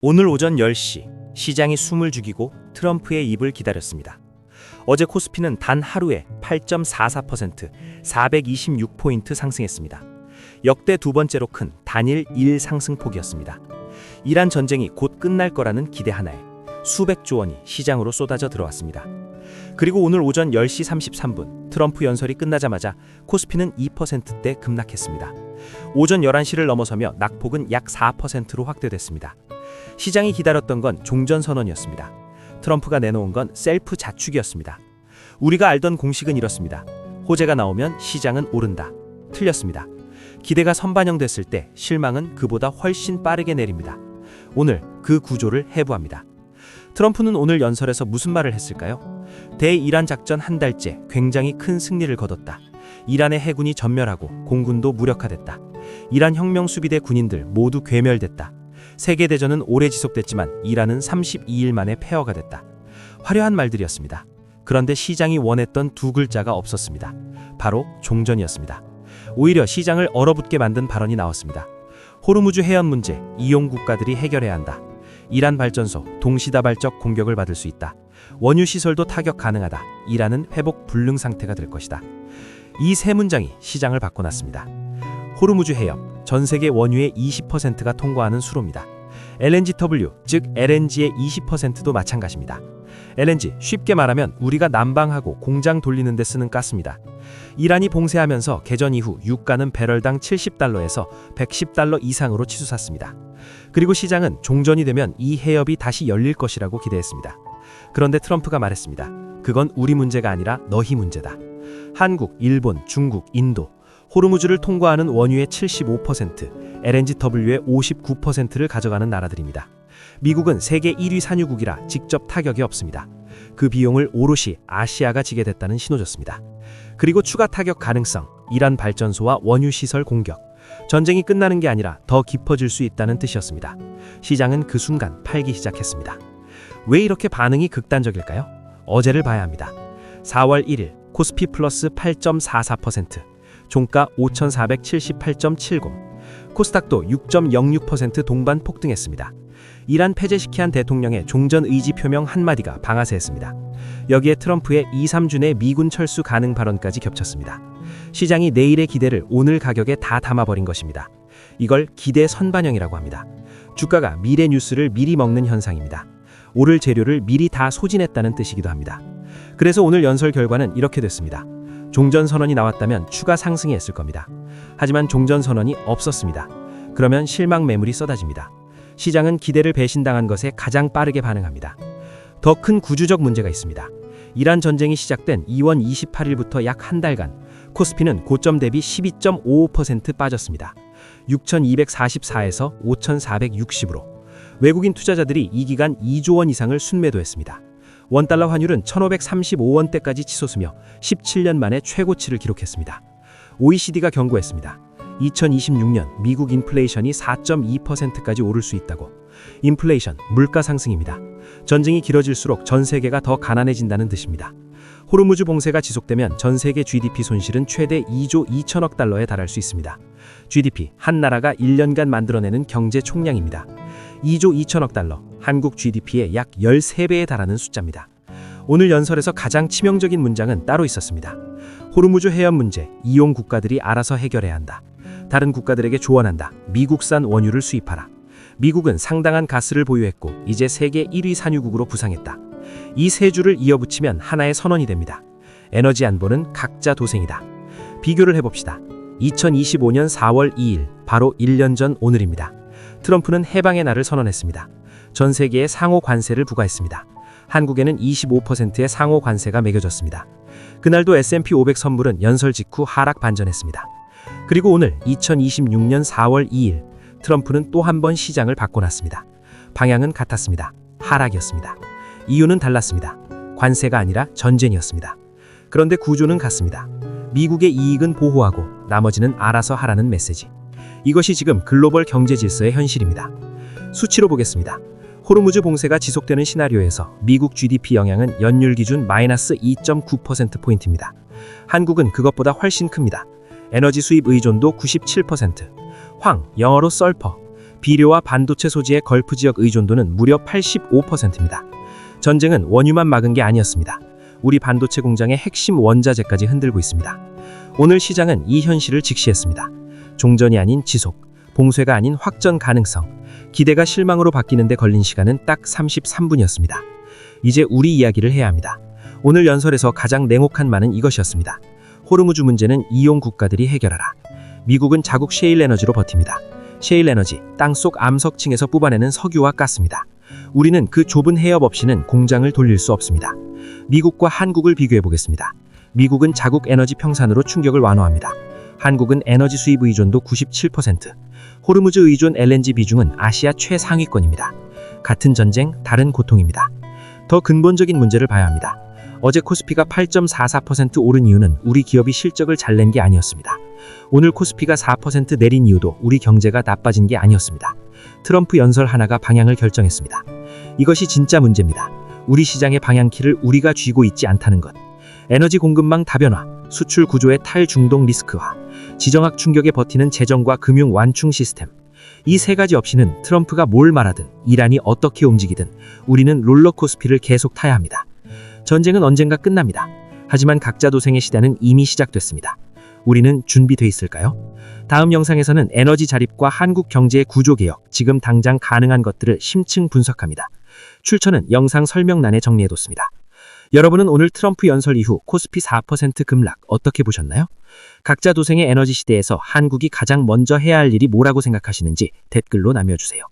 오늘 오전 10시 시장이 숨을 죽이고 트럼프의 입을 기다렸습니다. 어제 코스피는 단 하루에 8.44%, 426포인트 상승했습니다. 역대 두 번째로 큰 단일 1상승폭이었습니다. 이란 전쟁이 곧 끝날 거라는 기대 하나에 수백조 원이 시장으로 쏟아져 들어왔습니다. 그리고 오늘 오전 10시 33분 트럼프 연설이 끝나자마자 코스피는 2%대 급락했습니다. 오전 11시를 넘어서며 낙폭은 약 4%로 확대됐습니다. 시장이 기다렸던 건 종전선언이었습니다. 트럼프가 내놓은 건 셀프 자축이었습니다. 우리가 알던 공식은 이렇습니다. 호재가 나오면 시장은 오른다. 틀렸습니다. 기대가 선반영됐을 때 실망은 그보다 훨씬 빠르게 내립니다. 오늘 그 구조를 해부합니다. 트럼프는 오늘 연설에서 무슨 말을 했을까요? 대이란 작전 한 달째 굉장히 큰 승리를 거뒀다. 이란의 해군이 전멸하고 공군도 무력화됐다. 이란 혁명수비대 군인들 모두 괴멸됐다. 세계대전은 오래 지속됐지만 이란은 32일 만에 폐허가 됐다. 화려한 말들이었습니다. 그런데 시장이 원했던 두 글자가 없었습니다. 바로 종전이었습니다. 오히려 시장을 얼어붙게 만든 발언이 나왔습니다. 호르무즈 해협 문제, 이용 국가들이 해결해야 한다. 이란 발전소, 동시다발적 공격을 받을 수 있다. 원유 시설도 타격 가능하다. 이란은 회복 불능 상태가 될 것이다. 이 세 문장이 시장을 바꿔놨습니다. 호르무즈 해협, 전 세계 원유의 20%가 통과하는 수로입니다. LNGW, 즉 LNG의 20%도 마찬가지입니다. LNG, 쉽게 말하면 우리가 난방하고 공장 돌리는 데 쓰는 가스입니다. 이란이 봉쇄하면서 개전 이후 유가는 배럴당 70달러에서 110달러 이상으로 치솟았습니다. 그리고 시장은 종전이 되면 이 해협이 다시 열릴 것이라고 기대했습니다. 그런데 트럼프가 말했습니다. 그건 우리 문제가 아니라 너희 문제다. 한국, 일본, 중국, 인도, 호르무즈를 통과하는 원유의 75%, LNGW의 59%를 가져가는 나라들입니다. 미국은 세계 1위 산유국이라 직접 타격이 없습니다. 그 비용을 오롯이 아시아가 지게 됐다는 신호줬습니다. 그리고 추가 타격 가능성, 이란 발전소와 원유 시설 공격, 전쟁이 끝나는 게 아니라 더 깊어질 수 있다는 뜻이었습니다. 시장은 그 순간 팔기 시작했습니다. 왜 이렇게 반응이 극단적일까요? 어제를 봐야 합니다. 4월 1일 코스피 플러스 8.44%, 종가 5,478.70, 코스닥도 6.06% 동반 폭등했습니다. 이란 폐쇄시키 한 대통령의 종전 의지 표명 한마디가 방아쇠했습니다. 여기에 트럼프의 2, 3주 내 미군 철수 가능 발언까지 겹쳤습니다. 시장이 내일의 기대를 오늘 가격에 다 담아버린 것입니다. 이걸 기대 선반영이라고 합니다. 주가가 미래 뉴스를 미리 먹는 현상입니다. 오를 재료를 미리 다 소진했다는 뜻이기도 합니다. 그래서 오늘 연설 결과는 이렇게 됐습니다. 종전선언이 나왔다면 추가 상승이 했을 겁니다. 하지만 종전선언이 없었습니다. 그러면 실망 매물이 쏟아집니다. 시장은 기대를 배신당한 것에 가장 빠르게 반응합니다. 더 큰 구조적 문제가 있습니다. 이란 전쟁이 시작된 2월 28일부터 약 한 달간 코스피는 고점 대비 12.55% 빠졌습니다. 6,244에서 5,460으로. 외국인 투자자들이 이 기간 2조 원 이상을 순매도했습니다. 원달러 환율은 1,535원대까지 치솟으며 17년 만에 최고치를 기록했습니다. OECD가 경고했습니다. 2026년 미국 인플레이션이 4.2%까지 오를 수 있다고. 인플레이션, 물가 상승입니다. 전쟁이 길어질수록 전 세계가 더 가난해진다는 뜻입니다. 호르무즈 봉쇄가 지속되면 전 세계 GDP 손실은 최대 2조 2천억 달러에 달할 수 있습니다. GDP, 한 나라가 1년간 만들어내는 경제 총량입니다. 2조 2천억 달러, 한국 GDP의 약 13배에 달하는 숫자입니다. 오늘 연설에서 가장 치명적인 문장은 따로 있었습니다. 호르무즈 해협 문제, 이용 국가들이 알아서 해결해야 한다. 다른 국가들에게 조언한다. 미국산 원유를 수입하라. 미국은 상당한 가스를 보유했고 이제 세계 1위 산유국으로 부상했다. 이 세 줄을 이어붙이면 하나의 선언이 됩니다. 에너지 안보는 각자 도생이다. 비교를 해봅시다. 2025년 4월 2일, 바로 1년 전 오늘입니다. 트럼프는 해방의 날을 선언했습니다. 전 세계에 상호 관세를 부과했습니다. 한국에는 25%의 상호 관세가 매겨졌습니다. 그날도 S&P 500 선물은 연설 직후 하락 반전했습니다. 그리고 오늘 2026년 4월 2일 트럼프는 또 한 번 시장을 바꿔놨습니다. 방향은 같았습니다. 하락이었습니다. 이유는 달랐습니다. 관세가 아니라 전쟁이었습니다. 그런데 구조는 같습니다. 미국의 이익은 보호하고 나머지는 알아서 하라는 메시지. 이것이 지금 글로벌 경제 질서의 현실입니다. 수치로 보겠습니다. 호르무즈 봉쇄가 지속되는 시나리오에서 미국 GDP 영향은 연율 기준 마이너스 2.9%포인트입니다. 한국은 그것보다 훨씬 큽니다. 에너지 수입 의존도 97%, 황, 영어로 썰퍼, 비료와 반도체 소지의 걸프 지역 의존도는 무려 85%입니다. 전쟁은 원유만 막은 게 아니었습니다. 우리 반도체 공장의 핵심 원자재까지 흔들고 있습니다. 오늘 시장은 이 현실을 직시했습니다. 종전이 아닌 지속, 봉쇄가 아닌 확전 가능성, 기대가 실망으로 바뀌는데 걸린 시간은 딱 33분이었습니다. 이제 우리 이야기를 해야 합니다. 오늘 연설에서 가장 냉혹한 말은 이것이었습니다. 호르무즈 문제는 이용 국가들이 해결하라. 미국은 자국 셰일 에너지로 버팁니다. 셰일 에너지, 땅속 암석층에서 뽑아내는 석유와 가스입니다. 우리는 그 좁은 해협 없이는 공장을 돌릴 수 없습니다. 미국과 한국을 비교해 보겠습니다. 미국은 자국 에너지 평산으로 충격을 완화합니다. 한국은 에너지 수입 의존도 97%, 호르무즈 의존 LNG 비중은 아시아 최상위권입니다. 같은 전쟁, 다른 고통입니다. 더 근본적인 문제를 봐야 합니다. 어제 코스피가 8.44% 오른 이유는 우리 기업이 실적을 잘 낸 게 아니었습니다. 오늘 코스피가 4% 내린 이유도 우리 경제가 나빠진 게 아니었습니다. 트럼프 연설 하나가 방향을 결정했습니다. 이것이 진짜 문제입니다. 우리 시장의 방향키를 우리가 쥐고 있지 않다는 것. 에너지 공급망 다변화, 수출 구조의 탈중동 리스크화, 지정학 충격에 버티는 재정과 금융 완충 시스템. 이 세 가지 없이는 트럼프가 뭘 말하든 이란이 어떻게 움직이든 우리는 롤러코스피를 계속 타야 합니다. 전쟁은 언젠가 끝납니다. 하지만 각자 도생의 시대는 이미 시작됐습니다. 우리는 준비돼 있을까요? 다음 영상에서는 에너지 자립과 한국 경제의 구조개혁, 지금 당장 가능한 것들을 심층 분석합니다. 출처는 영상 설명란에 정리해뒀습니다. 여러분은 오늘 트럼프 연설 이후 코스피 4% 급락 어떻게 보셨나요? 각자 도생의 에너지 시대에서 한국이 가장 먼저 해야 할 일이 뭐라고 생각하시는지 댓글로 남겨주세요.